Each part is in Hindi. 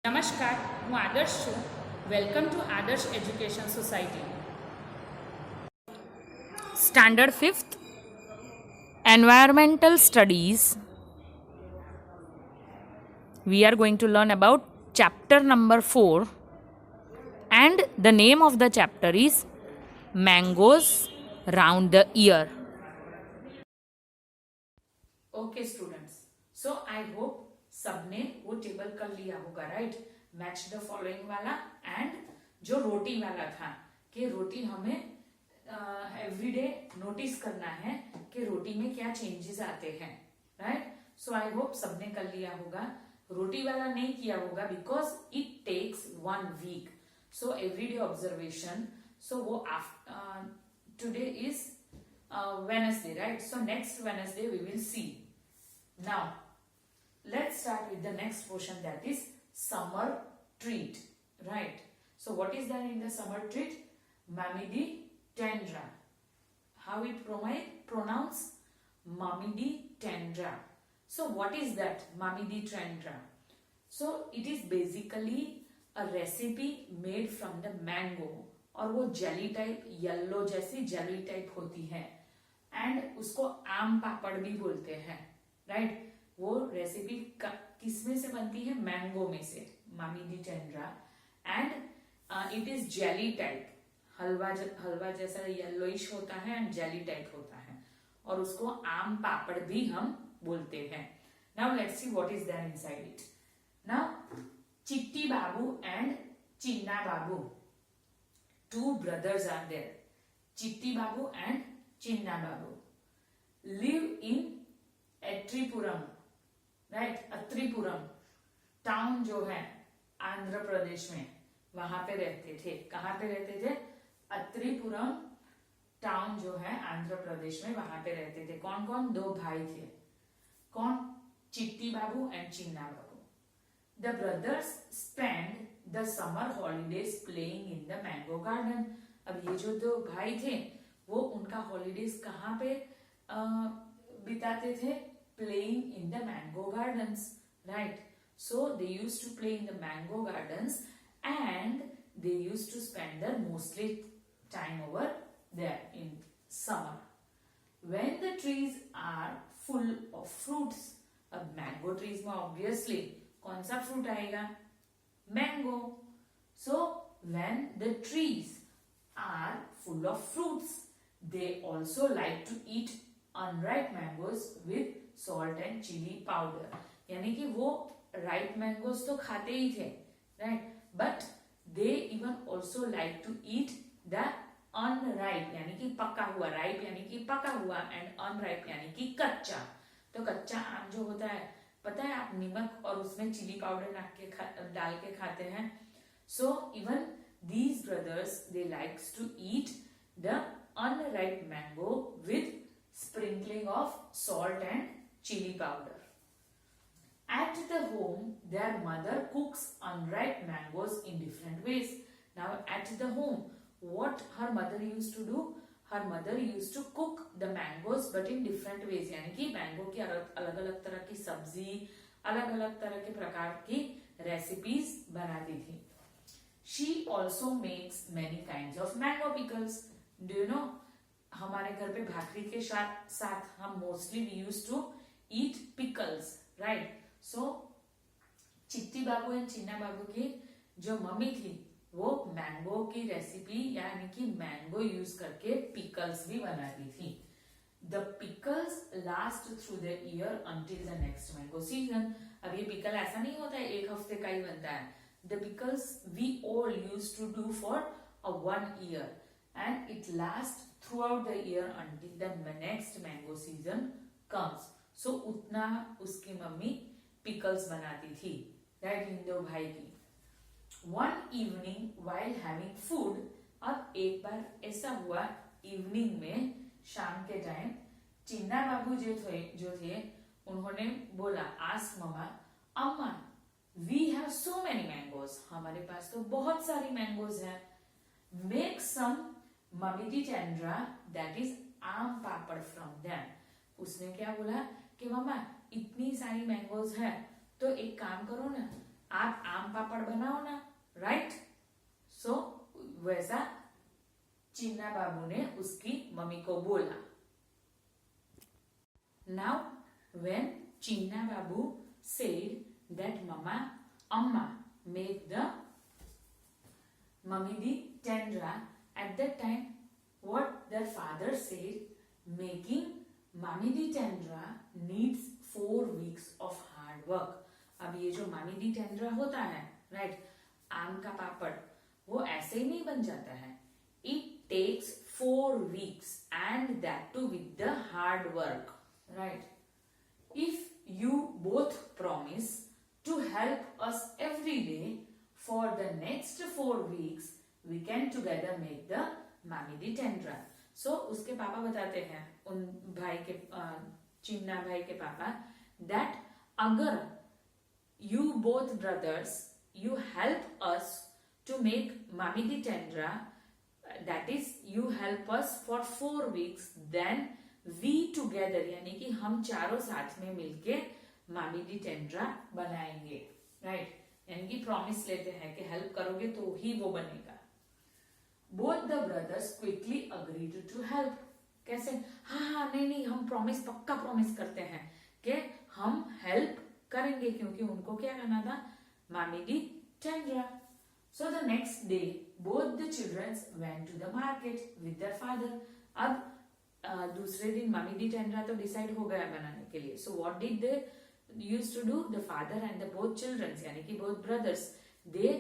નમસ્કાર, હું આદર્શ છું. વેલકમ ટુ આદર્શ education society. Standard 5th Environmental Studies. We are going to learn about chapter number 4, and the name of the chapter is Mangoes Round the Year. Okay students, so I hope सबने वो टेबल कर लिया होगा, राइट? मैच द फॉलोइंग वाला एंड जो रोटी वाला था कि रोटी हमें एवरीडे नोटिस करना है कि रोटी में क्या चेंजेस आते हैं, राइट? सो आई होप सबने कर लिया होगा. रोटी वाला नहीं किया होगा because it takes 1 week. So everyday observation. So वो today is Wednesday, right? So next Wednesday we will see. Now let's start with the next portion, that is summer treat, right? So what is there in the summer treat? Mamidi tendra. How it pronounce? Mamidi tendra. So what is that Mamidi tendra? So it is basically a recipe made from the mango, और वो जेली टाइप, येलो जैसी जेली टाइप होती है, एंड उसको आम पापड़ भी बोलते हैं, राइट? वो रेसिपी किसमें से बनती है? मैंगो में से, Mamidi Tandra. And it is jelly type, हलवा जैसा येलोइश होता है एंड जेली टाइप होता है, और उसको आम पापड़ भी हम बोलते हैं. Now let's see what is there inside it. Now Chitti Babu and Chinna Babu, 2 brothers are there. Chitti Babu and Chinna Babu live in Atreyapuram, right? Atreyapuram town जो है आंध्र प्रदेश में, वहां पे रहते थे. कहां पे रहते थे? अत्रिपुरम टाउन जो है आंध्र प्रदेश में, वहां पे रहते थे. कौन कौन? 2 भाई थे. कौन? Chitti Babu and Chinna Babu. The brothers spend the summer holidays playing in the mango garden. अब ये जो 2 भाई थे वो उनका हॉलीडेज कहाँ पे बिताते थे? Playing in the mango gardens, right? So they used to play in the mango gardens, and they used to spend their mostly time over there in summer. When the trees are full of fruits, अब mango trees में obviously कौन सा fruit आएगा? Mango. So when the trees are full of fruits, they also like to eat unripe mangoes with salt and chilli powder. यानी कि वो राइप मैंगोज तो खाते ही थे, right? But they even also like to eat the unripe, यानी कि पका हुआ. राइप यानी कि पका हुआ, एंड अनराइप यानी कि कच्चा. तो कच्चा आम जो होता है, पता है, आप नमक और उसमें चिली पाउडर डाल के खाते हैं. So even these brothers they likes to eat the unripe mango with sprinkling of salt and chili powder. At the home, their mother cooks unripe mangoes in different ways. Now, at the home, what her mother used to do? Her mother used to cook the mangoes, but in different ways. यानी कि मैंगो की अलग-अलग तरह की सब्जी, अलग-अलग तरह के प्रकार की रेसिपीज बनाती थी. She also makes many kinds of mango pickles. Do you know? हमारे घर पे भाकरी के साथ हम mostly we use to eat pickles, right? So Chitti Babu and Chinna बाबू की जो मम्मी थी वो मैंगो की रेसिपी यानी कि मैंगो यूज करके पिकल्स भी बनाती थी. The pickles last through the year until the next mango season. अब ये पिकल ऐसा नहीं होता है 1 हफ्ते का ही बनता है. The pickles we all use to do for a 1 year, and it lasts throughout the year until the next mango season comes. So उतना उसकी मम्मी pickles बनाती थी, right? इन 2 भाई की. One evening while having food, अब एक बार ऐसा हुआ इवनिंग में, शाम के टाइम, चिन्ना बाबू जो थे उन्होंने बोला, आस्क ममा, अम्मा we have so many mangoes, हमारे पास तो बहुत सारी मैंगोज हैं. Make some Mamidi tendra, that is आम पापड़ from them. उसने क्या बोला कि मम्मा इतनी सारी मैंगोज है तो एक काम करो ना, आप आम पापड़ बनाओ ना, राइट? सो वैसा चिन्ना बाबू ने उसकी मम्मी को बोला. Now when Chinna Babu said that Amma make the mummy the tendra, at that time what their father said, making mummy the tendra needs 4 weeks of hard work. अब ये जो mummy the tendra होता है, right, आम का पापड़, वो ऐसे ही नहीं बन जाता है. It takes 4 weeks and that too with the hard work, right? If you both promise to help us every day for the next 4 weeks, we can together make the mami di tendra. So उसके पापा बताते हैं उन भाई के चिन्ना भाई के पापा that अगर you both brothers you help us to make mami di tendra, that is you help us for 4 weeks, then we together यानी कि हम चारों साथ में मिलके मामी दी टेंड्रा बनाएंगे, राइट? यानी कि प्रॉमिस लेते हैं कि हेल्प करोगे तो ही वो बनेगा. Both the brothers quickly agreed to help. कैसे? हाँ नहीं हम प्रॉमिस, पक्का प्रॉमिस करते हैं कि हम हेल्प करेंगे, क्योंकि उनको क्या करना था, मामी दी Tandra. So the next day both the childrens went to the market with their father. अब दूसरे दिन मम्मी दी टेंड्रा तो डिसाइड हो गया बनाने के लिए. So what did they used to do, the father and the both childrens यानी कि both brothers, they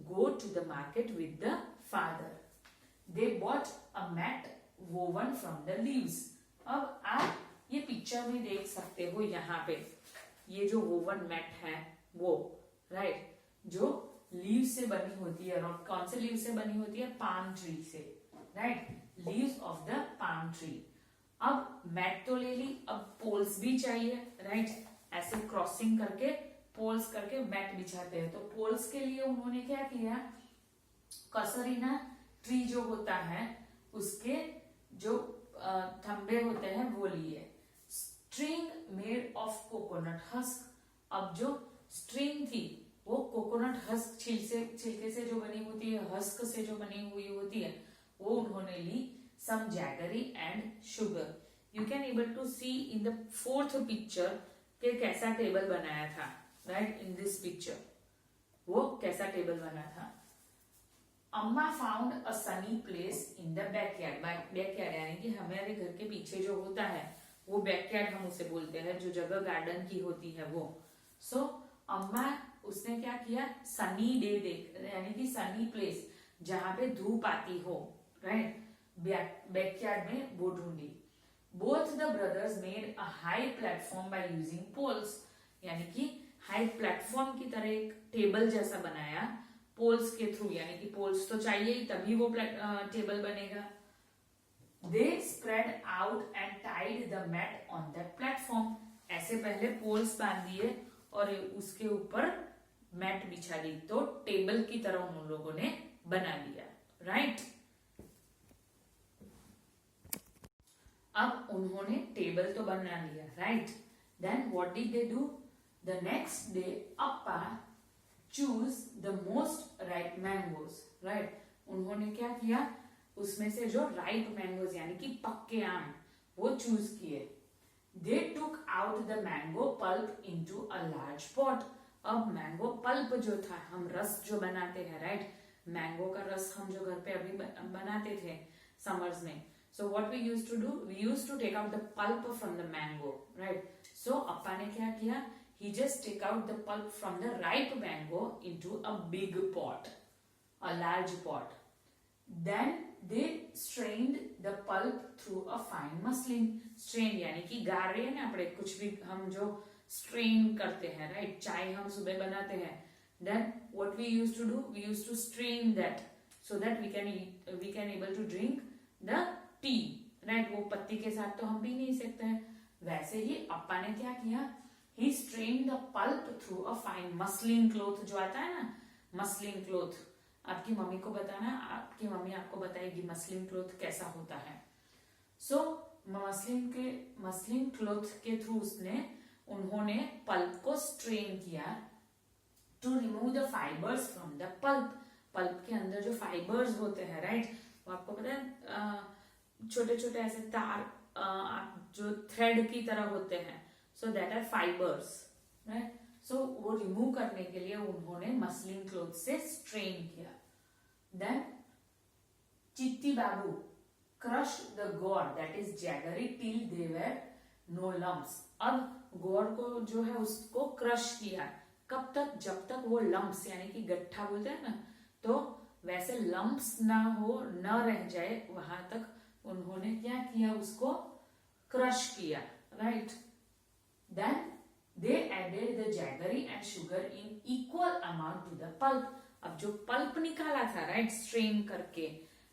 go to the market with the father. They bought a mat woven from the leaves. अब आप ये पिक्चर में देख सकते हो, यहाँ पे ये जो वोवन मैट है वो, राइट, जो लीव से बनी होती है. और कौन से लीव से बनी होती है? पाम ट्री से, right, leaves of the palm tree. अब मैट तो ले ली, अब पोल्स भी चाहिए, राइट? ऐसे क्रॉसिंग करके पोल्स करके मैट बिछाते हैं. तो पोल्स के लिए उन्होंने क्या किया, कसरीना ट्री जो होता है उसके जो थंबे होते हैं वो लिए. String made of coconut husk. अब जो स्ट्रिंग थी वो कोकोनट हस्क छिलके से जो बनी होती है, हस्क से जो बनी हुई होती है, वो उन्होंने ली. Some jaggery and sugar. You can able to see in the 4th picture कि कैसा टेबल बनाया था, right? In this picture, वो कैसा टेबल बना था. अम्मा found a sunny place in the backyard. Backyard यानी कि हमारे घर के पीछे जो होता है वो backyard हम उसे बोलते हैं, जो जगह गार्डन की होती है वो. So अम्मा उसने क्या किया, सनी डे देख यानी कि सनी प्लेस जहां पे धूप आती हो, राइट, बैकयार्ड में वो ढूंढी. Both the brothers made a high platform by using poles. यानी कि हाई प्लेटफॉर्म की तरह एक टेबल जैसा बनाया पोल्स के थ्रू, यानी कि पोल्स तो चाहिए ही तभी वो टेबल बनेगा. They spread out and tied the mat on that platform. ऐसे पहले पोल्स बांध दिए और उसके ऊपर मैट बिछा दी, तो टेबल की तरह उन लोगों ने बना लिया, राइट? अब उन्होंने टेबल तो बना लिया, right? Then what did they do, the next day Appa choose the most ripe mangoes, right? उन्होंने क्या किया, उसमें से जो राइप मैंगोज यानी कि पक्के आम वो चूज किए. They took out the mango pulp into a large pot. अब मैंगो पल्प जो था, हम रस जो बनाते हैं, राइट, मैंगो का रस हम जो घर पे अभी बनाते थे समर्स में. So what we used to do, we used to take out the pulp from the mango, right? So अप्पा ने क्या किया, he just take out the pulp from the ripe mango into a big pot, a large pot. Then they strained the pulp through a fine muslin. Strain यानी कि गार रहे हैं ना अपने, कुछ भी हम जो strain करते हैं, right? चाय हम सुबह बनाते हैं. Then what we used to do, we used to strain that so that we can able to drink the T, right? वो पत्ती के साथ तो हम पी नहीं सकते हैं. वैसे ही अप्पा ने क्या किया, he strain the pulp through a fine muslin cloth. जो आता है ना मसलिन क्लोथ, आपकी मम्मी को बताना, आपकी मम्मी आपको बताएगी मसलिन क्लोथ कैसा होता है. सो मसलिन क्लोथ के थ्रू उन्होंने पल्प को स्ट्रेन किया to remove the fibres from the pulp. Pulp के अंदर जो फाइबर्स होते हैं, राइट, वो आपको पता है छोटे छोटे ऐसे तार जो थ्रेड की तरह होते हैं, so that are fibres, right. सो वो रिमूव करने के लिए उन्होंने मसलिन क्लोथ से स्ट्रेन किया। Then Chitti Babu crush the gur that is jaggery till they were no lumps. अब गोर को जो है उसको क्रश किया, कब तक, जब तक वो लम्प्स यानी कि गट्ठा बोलते हैं ना, तो वैसे लम्प्स ना हो, न रह जाए, वहां तक उन्होंने क्या किया, उसको क्रश किया, right. Then they added the jaggery and sugar in equal amount to the pulp. अब जो पल्प निकाला था, राइट, स्ट्रेन करके,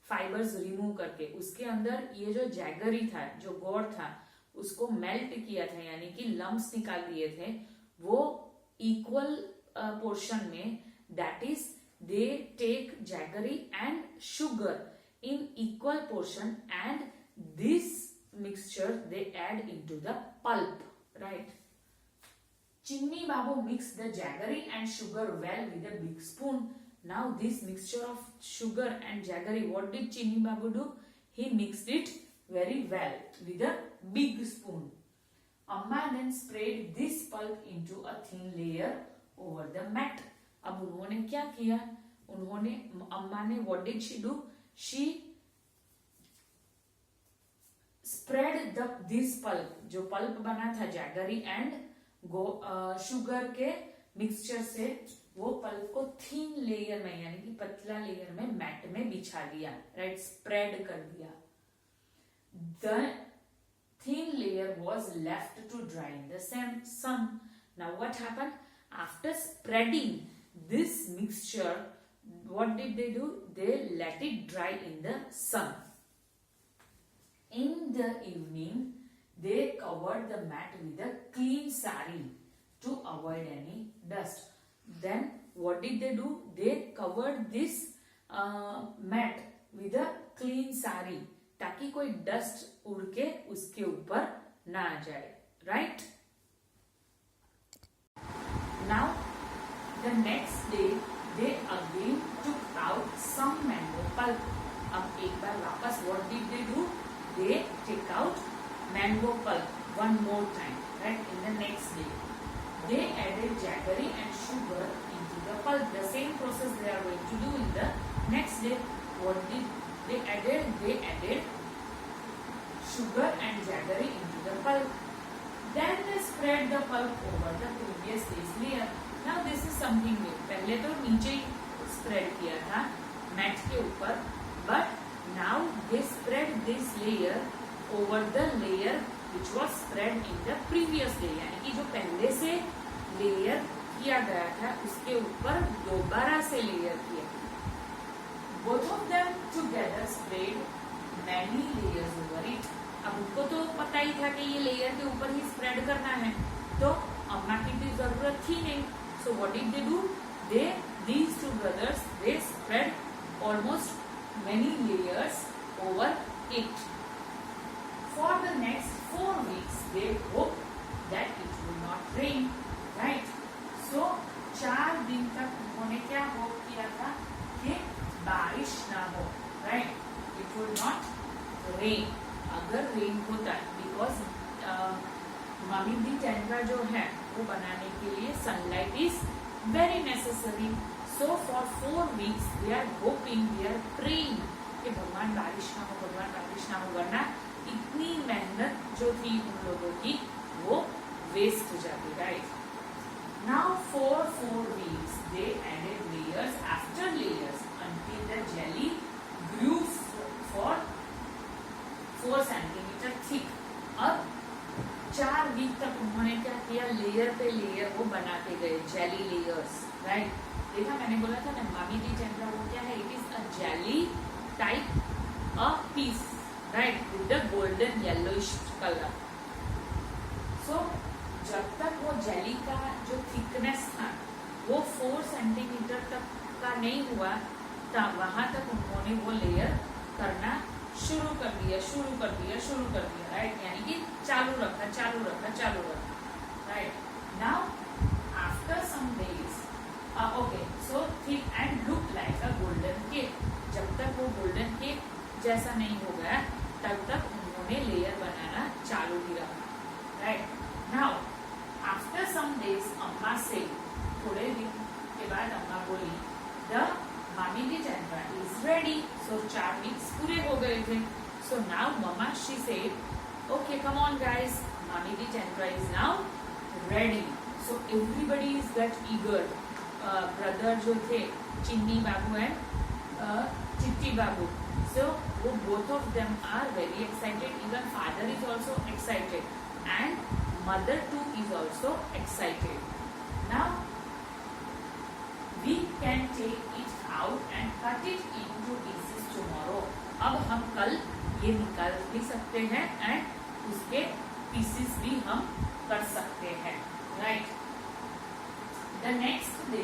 फाइबर्स रिमूव करके, उसके अंदर ये जो जैगरी था, जो गोड़ था, उसको मेल्ट किया था, यानी कि लम्प्स निकाल दिए थे, वो इक्वल पोर्शन में, that is they take jaggery and sugar in equal portion and this mixture they add into the pulp, right. Chinni Babu mixed the jaggery and sugar well with a big spoon. Now this mixture of sugar and jaggery, what did Chinni Babu do? He mixed it very well with a big spoon. Amma then spread this pulp into a thin layer over the mat. अब उन्होंने क्या किया, उन्होंने, अम्मा ने, what did she do, she spread this pulp, जो पल्प बना था जैगरी एंड शुगर के मिक्सचर से, वो पल्प को थिन लेयर में यानी कि पतला लेयर में मैट में बिछा दिया, राइट, स्प्रेड कर दिया। The thin layer was left to dry in the sun. Now what happened after spreading this mixture, what did they do? They let it dry in the sun. In the evening, they covered the mat with a clean sari to avoid any dust. Then what did they do? They covered this mat with a clean sari, ताकि कोई डस्ट उड़ के उसके ऊपर ना आ जाए, right? Now the next day they again took out some mango pulp. अब एक बार वापस what did they do? They take out mango pulp one more time, right? In the next day they added jaggery and sugar into the pulp. The same process they are going to do in the next day. What did they added? They added sugar and jaggery into the pulp. Then they spread the pulp over the previous day's layer. Now this is something new. पहले तो नीचे ही स्प्रेड किया था मैट के ऊपर, but now they spread this layer over the layer which was spread in the previous day. यानी कि जो पहले से लेयर किया गया था उसके ऊपर दोबारा से लेयर किया। Both of them together spread many layers over it. अब उनको तो पता ही था कि ये लेयर के ऊपर ही स्प्रेड करना है, तो अम्मा की भी जरूरत थी नहीं। So what did they do? These two brothers, they spread almost many layers over it. For the next 4 weeks, they hoped that it would not rain, right? So 4 दिन तक उन्होंने क्या होप किया था कि बारिश ना हो, right? It would not rain. अगर रेन होता, because मम्मी दी टेंड्रा जो है वो बनाने के लिए sunlight is very necessary. So for 4 weeks they are hoping, they are praying कि भगवान बारिश ना हो, भगवान बारिश ना हो, वरना इतनी मेहनत जो थी उन लोगों की वो वेस्ट हो जाती, right. Now for 4 weeks they added layers after layers until the jelly grew for 4 centimeter thick. अब 4 वीक तक उन्होंने क्या किया, लेयर पे लेयर वो बनाते गए, जेली लेयर्स, राइट। देखा, मैंने बोला था ना, मामी दी टेंड्रा वो क्या है, it is a jelly type a piece, right, with the golden yellowish colour. So जब तक वो जेली का जो थिकनेस था वो 4 सेंटीमीटर तक का नहीं हुआ, तब वहां तक उन्होंने वो लेयर करना शुरू कर दिया, राइट, यानी कि चालू रखा, right. Now after some days okay, so thick and look like a golden cake. जब तक वो गोल्डन केक जैसा नहीं हो गया तब तक उन्होंने लेयर बनाना चालू ही रखा, right. Now after some days Amma से, थोड़े दिन के बाद अम्मा बोली, द मामी दी टेंड्रा इज रेडी। सो 4 वीक्स पूरे हो गए थे। So now mamma she said, okay, come on guys, Mami Di Chandra is now ready. So everybody is that eager. Brother जो थे चिन्नी बाबू and चिट्टी बाबू, so both of them are very excited. Even father is also excited and mother too is also excited. Now we can take it out and cut it into pieces tomorrow. अब हम कल ये निकाल भी सकते हैं एंड उसके पीसेस भी हम कर सकते हैं, right. The next day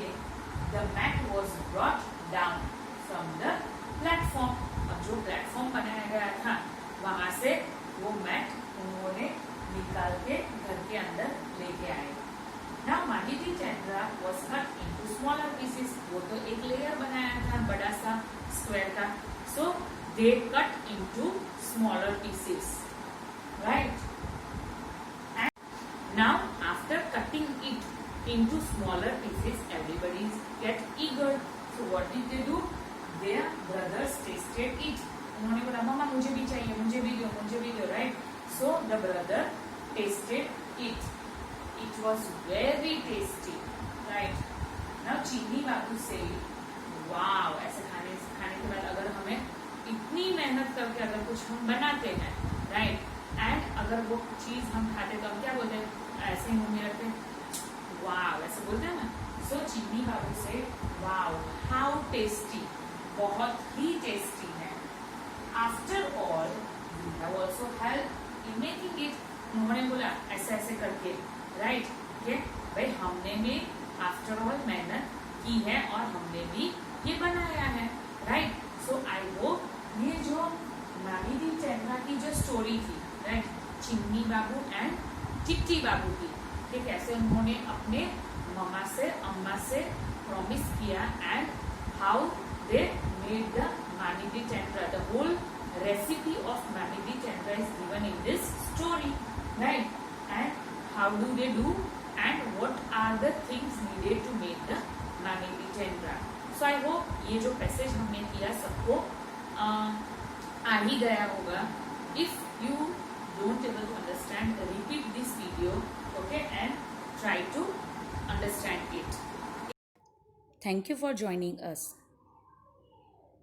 the mat was brought down from the platform. अब जो प्लेटफॉर्म बनाया गया था वहां से वो मैट उन्होंने निकाल के घर के अंदर लेके आए। नाउ मामी दी Tandra was cut into smaller pieces. वो तो एक लेयर बनाया था बड़ा सा स्क्वायर का, सो they cut into smaller pieces, right? And now after cutting it into smaller pieces, everybody get eager. So what did they do? Their brothers tasted it. उन्होंने बोला मम्मा मुझे भी चाहिए, मुझे भी दो, right? So the brother tasted it. It was very tasty, right? Now चीनी बाबू से, wow, ऐसे खाने के बाद अगर हमें इतनी मेहनत करके अगर कुछ हम बनाते हैं, राइट, एंड अगर वो चीज हम खाते तो हम क्या बोलते हैं, ऐसे ही मुंह में रखते हैं, वाव, ऐसे बोलते हैं ना। सो चीनी बाबू से, वाव, हाउ टेस्टी, बहुत ही टेस्टी है। After all we have also help in making it. उन्होंने बोला ऐसे ऐसे करके, राइट, ठीक है भाई, हमने भी आफ्टर ऑल मेहनत की है और हमने भी ये बनाया है, राइट। सो आई होप ये जो मामी दी टेंड्रा की जो स्टोरी थी, राइट, चिन्नी बाबू एंड चिट्टी बाबू की, कि कैसे उन्होंने अपने अम्मा से प्रॉमिस किया and how they made the मामी दी Tandra. The whole recipe of मामी दी टेंड्रा is given in this story, right, and how do they do and what are the things needed to make the मामी दी टेंड्रा। सो आई होप ये जो पैसेज हमने किया सबको आ ही गया होगा। If you don't able to understand, repeat this video, okay, and try to understand it. Thank you for joining us.